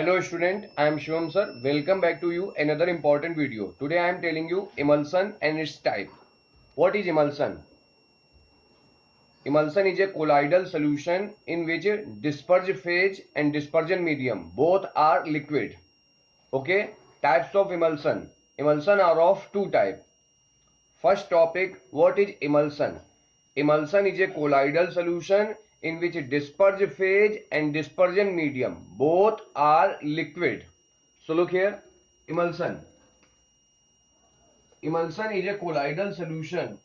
Hello student, I am Shivam sir. Welcome back to you another important video. Today I am telling you emulsion and its type. What is emulsion? Emulsion is a colloidal solution in which dispersion phase and dispersion medium both are liquid. Okay, types of emulsion. Emulsion are of two types. First topic, what is emulsion? Emulsion is a colloidal solution in which dispersion phase and dispersion medium both are liquid. So look here, emulsion. Emulsion is a colloidal solution.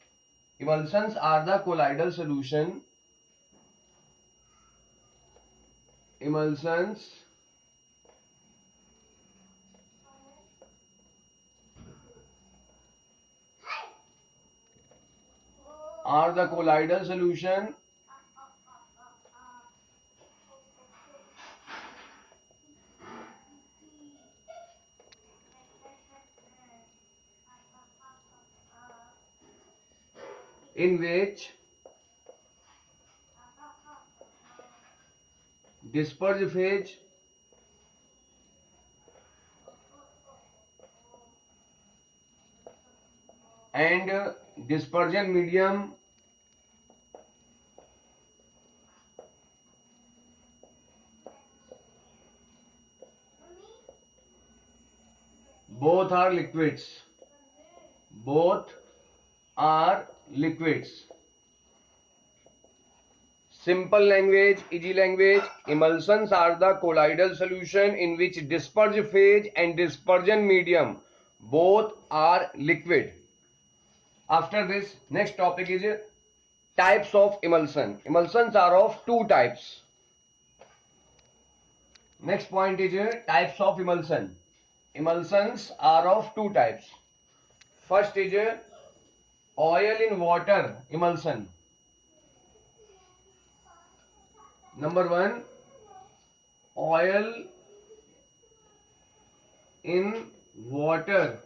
Emulsions are the colloidal solution. Emulsions are the colloidal solution in which dispersion phase and dispersion medium both are liquids. Both are liquids. Simple language, easy language. Emulsions are the colloidal solution in which dispersion phase and dispersion medium both are liquid. After this, next topic is types of emulsion. Emulsions are of two types. Next point is types of emulsion. Emulsions are of two types. First is oil in water emulsion. Number one, oil in water.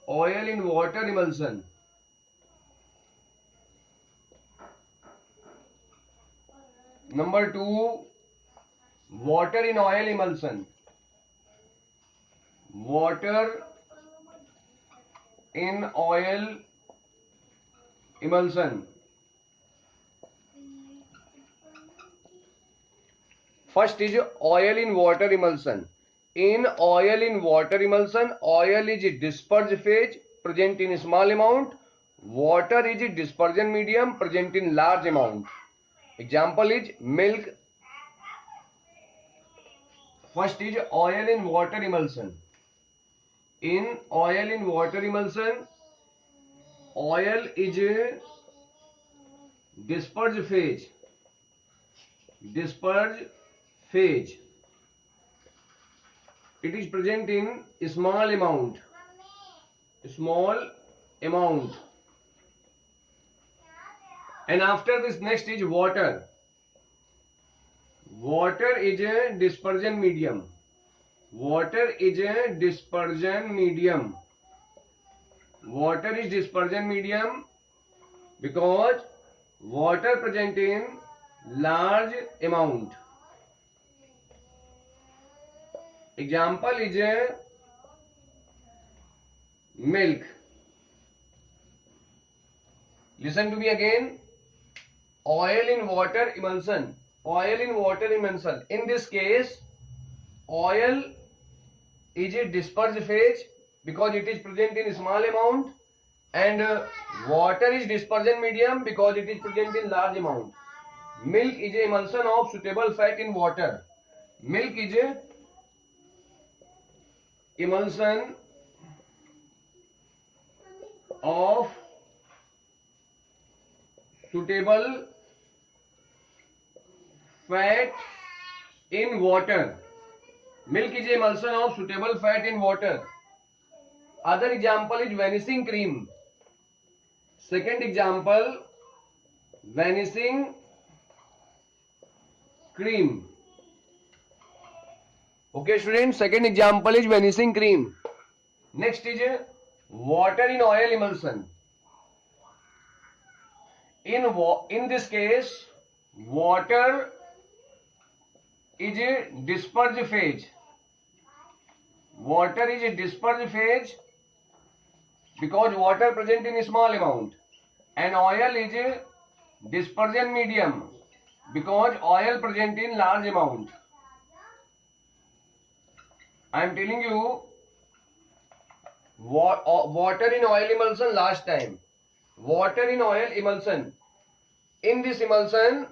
Oil in water emulsion. Number two, water in oil emulsion. Water in oil emulsion. First is oil in water emulsion. In oil in water emulsion, oil is dispersed phase present in small amount. Water is dispersion medium present in large amount. Example is milk. First is oil in water emulsion. In oil in water emulsion, oil is dispersed phase. Dispersed phase. It is present in small amount. Small amount. And after this, next is water. Water is a dispersion medium. Water is a dispersion medium. Water is dispersion medium because water present in large amount. Example is a milk. Listen to me again. Oil in water emulsion. Oil in water emulsion. In this case, oil is a dispersed phase because it is present in small amount, and water is dispersion medium because it is present in large amount. Milk is a emulsion of suitable fat in water. Milk is a emulsion of suitable fat in water. Milk is a emulsion of suitable fat in water. Other example is vanishing cream. Second example, vanishing cream. Okay students, second example is vanishing cream. Next is water in oil emulsion. In this case, water is a dispersed phase. Water is a dispersed phase because water present in a small amount, and oil is a dispersion medium because oil present in large amount. I am telling you water in oil emulsion last time. Water in oil emulsion. In this emulsion,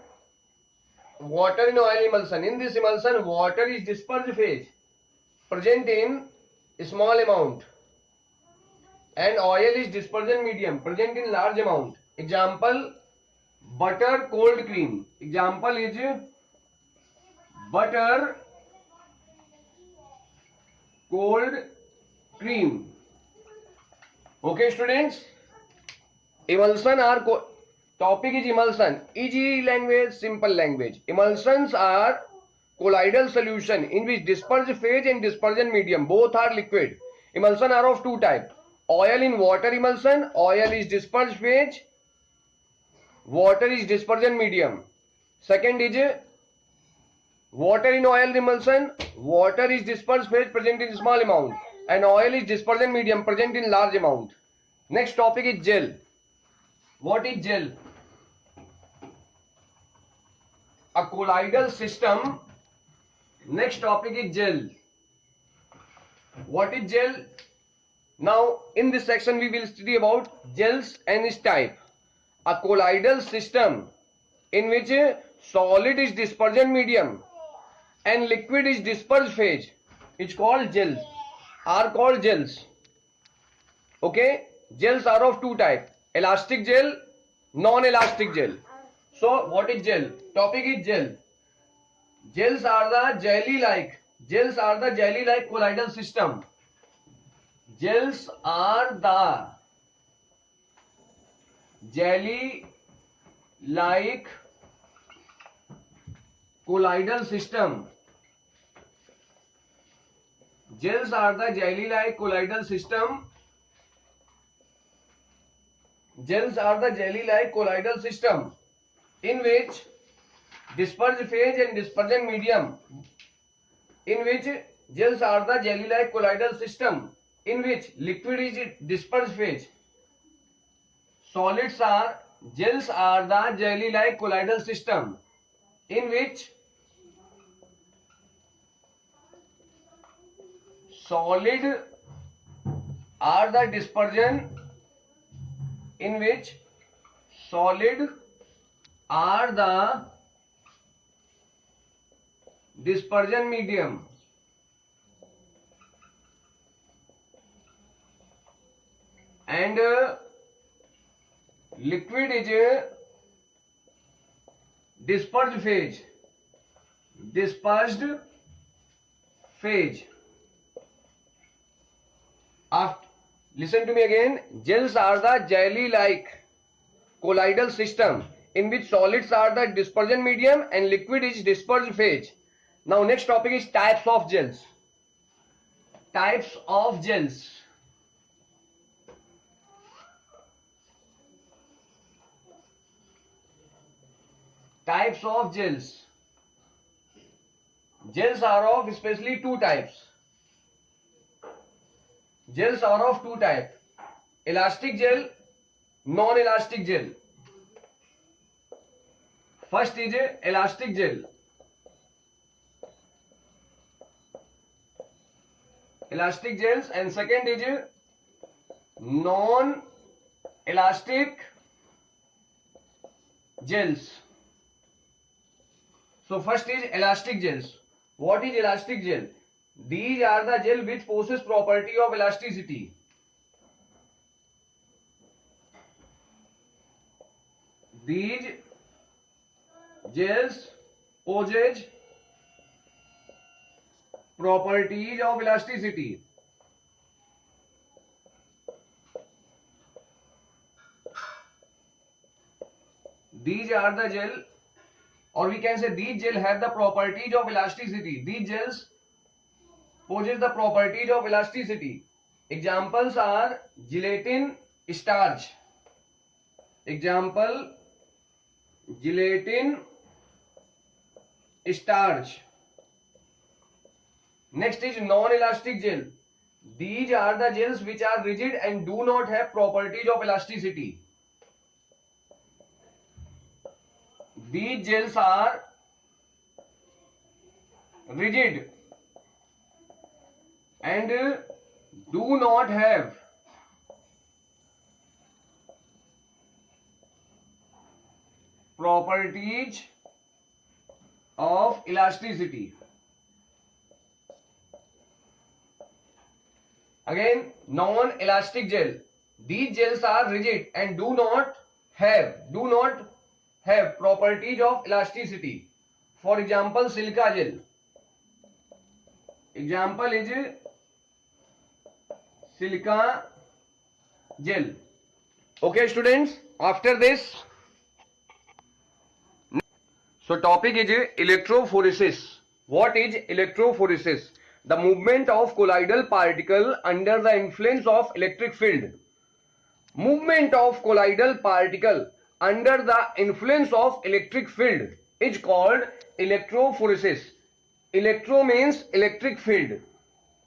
water in oil emulsion. In this emulsion, water is dispersed phase present in small amount, and oil is dispersion medium present in large amount. Example, butter, cold cream. Example is butter, cold cream. Okay, students. Emulsion are topic is emulsion. Easy language, simple language. Emulsions are colloidal solution in which dispersed phase and dispersion medium both are liquid. Emulsion are of two types. Oil in water emulsion. Oil is dispersed phase. Water is dispersion medium. Second is water in oil emulsion. Water is dispersed phase present in small amount, and oil is dispersion medium present in large amount. Next topic is gel. What is gel? A colloidal system. Next topic is gel. What is gel? Now in this section we will study about gels and its type. A colloidal system in which solid is dispersion medium and liquid is dispersed phase is called gels. Are called gels. Okay, gels are of two types: elastic gel, non-elastic gel. So what is gel? Topic is gel. Gels are the jelly-like colloidal system. Gels are the jelly-like colloidal system. Gels are the jelly-like colloidal system. Gels are the jelly-like colloidal system in which dispersed phase and dispersion medium. In which gels are the jelly-like colloidal system in which liquid is dispersed phase. Gels are the jelly-like colloidal system in which solid are the dispersion in which solid are the dispersion medium and liquid is dispersed phase. After, listen to me again. Gels are the jelly-like colloidal system in which solids are the dispersion medium and liquid is dispersed phase. Now next topic is types of gels. Types of gels. Types of gels. Gels are of especially two types. Gels are of two types: elastic gel, non-elastic gel. First is elastic gel. Elastic gels, and second is non-elastic gels. So first is elastic gels. What is elastic gel? These are the gel which possess property of elasticity. These gels possess properties of elasticity. These are the gel, or we can say these gel have the properties of elasticity. These gels possess the properties of elasticity. Examples are gelatin, starch. Example, gelatin, starch. Next is non-elastic gel. These are the gels which are rigid and do not have properties of elasticity. These gels are rigid and do not have properties of elasticity. Again, non-elastic gel. These gels are rigid and do not have properties of elasticity. For example, silica gel. Example is silica gel. Okay, students. After this, so topic is electrophoresis. What is electrophoresis? The movement of colloidal particle under the influence of electric field. Movement of colloidal particle under the influence of electric field is called electrophoresis. Electro means electric field.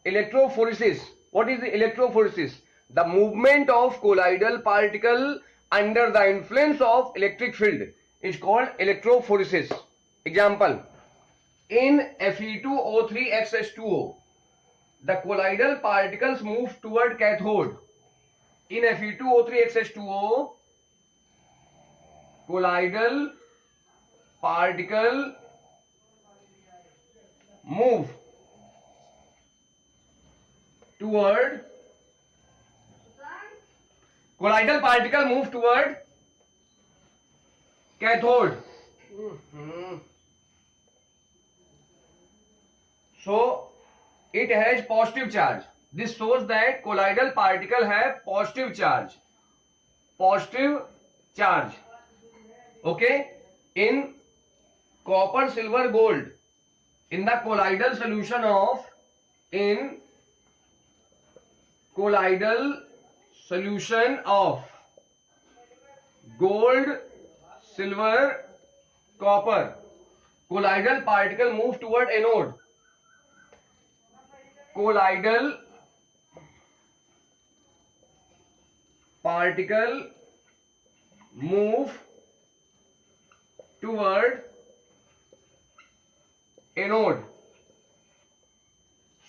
Electrophoresis. What is the electrophoresis? The movement of colloidal particle under the influence of electric field is called electrophoresis. Example, in Fe2O3XH2O, the colloidal particles move toward cathode. In Fe2O3XH2O, colloidal particle move toward cathode. So it has positive charge. This shows that colloidal particle have positive charge. Okay. In copper, silver, gold, in the colloidal solution of gold, silver, copper, colloidal particle move toward anode. Colloidal particle move toward anode.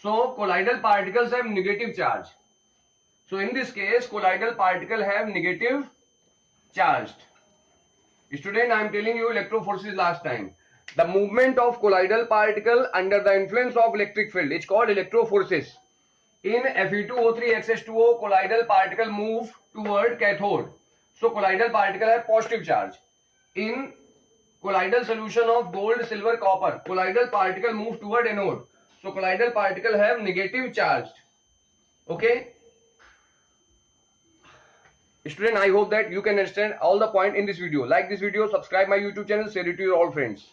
So colloidal particles have negative charge. So in this case, colloidal particle have negative charged. Student, I am telling you electrophoresis last time. The movement of colloidal particle under the influence of electric field is called electrophoresis. In Fe2O3XH2O, colloidal particle move toward cathode. So colloidal particle have positive charge. In colloidal solution of gold, silver, copper, colloidal particle move toward anode. So colloidal particle have negative charged. Okay. Student, I hope that you can understand all the point in this video. Like this video, subscribe my YouTube channel, share it to your all friends.